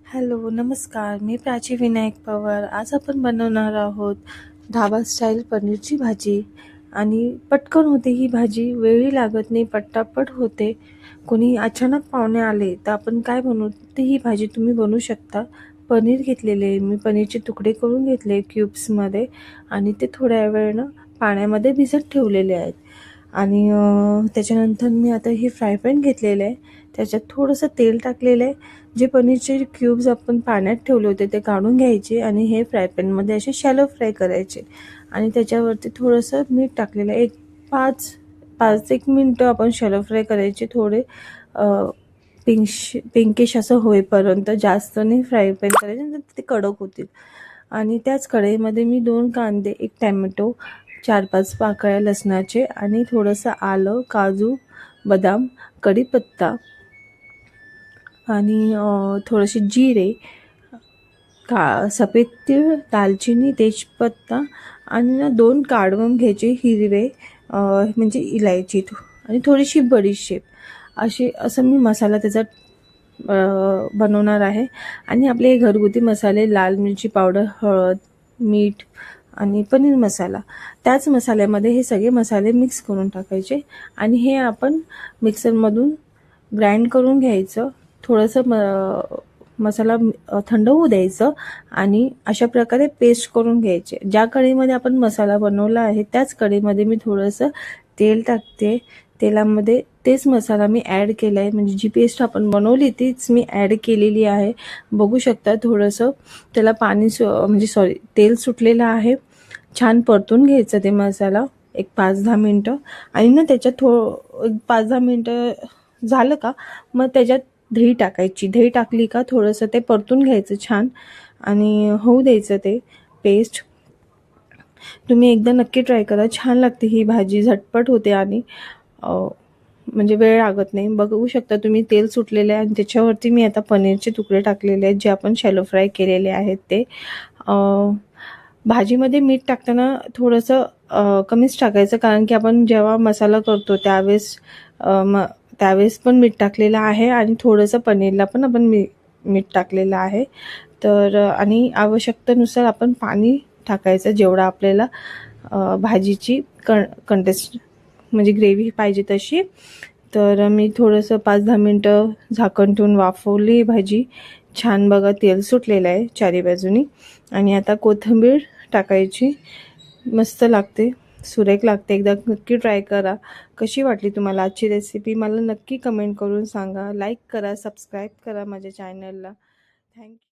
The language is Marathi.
हॅलो, नमस्कार. मी प्राची विनायक पवार. आज आपण बनवणार आहोत ढाबा स्टाईल पनीरची भाजी आणि पटकन होते ही भाजी. वेळही लागत नाही, पटापट होते. कोणी अचानक पाहुणे आले तर आपण काय बनवू ते ही भाजी तुम्ही बनवू शकता. पनीर घेतलेले आहे मी. पनीरचे तुकडे करून घेतले क्यूब्समध्ये आणि ते थोड्या वेळ पाण्यामध्ये भिजत ठेवलेले आहेत. आणि त्याच्यानंतर मी आता हे फ्राय पॅन घेतलेलं आहे. त्याच्यात थोडंसं तेल टाकलेलं आहे. जे पनीरचे क्यूब्स आपण पाण्यात ठेवले होते ते काढून घ्यायचे आणि हे फ्राय पॅनमध्ये असे शॅलो फ्राय करायचे. आणि त्याच्यावरती थोडंसं मीठ टाकलेलं आहे. एक मिनटं आपण शॅलो फ्राय करायचे. थोडे पिंकिश असं होईपर्यंत, जास्त नाही फ्राय पॅन करायचे, नंतर ते कडक होतील. आणि त्याच कढईमध्ये मी 2 कांदे, 1 टॅमॅटो, 4-5 पाकळ्या लसणाचे आणि थोडंसं आलं, काजू, बदाम, कढीपत्ता आणि थोडेसे जिरे, सफेद तीळ, दालचिनी, तेजपत्ता आणि 2 काढून घ्यायचे हिरवे, म्हणजे इलायची आणि थोडीशी बडीशेप. असं मी मसाला त्याचा बनवणार आहे. आणि आपले घरगुती मसाले, लाल मिरची पावडर, हळद, मीठ आणि पनीर मसाला. त्याच मसाल्यामध्ये हे सगळे मसाले मिक्स करून टाकायचे आणि हे आपण मिक्सरमधून ग्राइंड करून घ्यायचं. थोडंसं मसाला थंड होऊ द्यायचं आणि अशा प्रकारे पेस्ट करून घ्यायचे. ज्या कढईमध्ये आपण मसाला बनवला आहे त्याच कढईमध्ये मी थोडंसं तेल टाकते. तेलामध्ये तेच मसाला मी ॲड केला आहे, म्हणजे जी पेस्ट आपण बनवली तीच मी ॲड केलेली आहे. बघू शकता थोडंसं त्याला तेल सुटलेलं आहे. छान परतून घ्यायचं ते मसाला एक 5-10 मिनटं. आणि त्याच्यात 5-10 मिनटं झालं का मग त्याच्यात दही टाकायची. दही टाकली का थोडंसं ते परतून घ्यायचं छान आणि होऊ द्यायचं ते पेस्ट. तुम्ही एकदा नक्की ट्राय करा. छान लागते ही भाजी, झटपट होते आणि म्हणजे वेळ लागत नाही. बघू शकता तुम्ही तेल सुटलेले आहे आणि त्याच्यावरती मी आता पनीरचे तुकडे टाकलेले आहेत, जे आपण शॅलो फ्राय केलेले आहेत ते. भाजीमध्ये मीठ टाकताना थोडंसं कमीच टाकायचं, कारण की आपण जेव्हा मसाला करतो त्यावेळेस पण मीठ टाकलेलं आहे आणि थोडंसं पनीरला पण आपण मीठ टाकलेलं आहे. तर आणि आवश्यकतेनुसार आपण पाणी टाकायचं, जेवढं आपल्याला भाजीची म्हणजे ग्रेव्ही पाहिजे तशी. तर मी थोडंसं 5-10 मिनटं झाकण ठेवून वाफवली भाजी. छान बघा तेल सुटलेलं आहे चारी बाजूनी. आणि आता कोथिंबीर टाकायची. मस्त लागते, सुरेख लागते. एकदा नक्की ट्राय करा. कशी वाटली तुम्हाला आजची रेसिपी मला नक्की कमेंट करून सांगा. लाईक करा, सबस्क्राईब करा माझ्या चॅनलला. थँक्यू.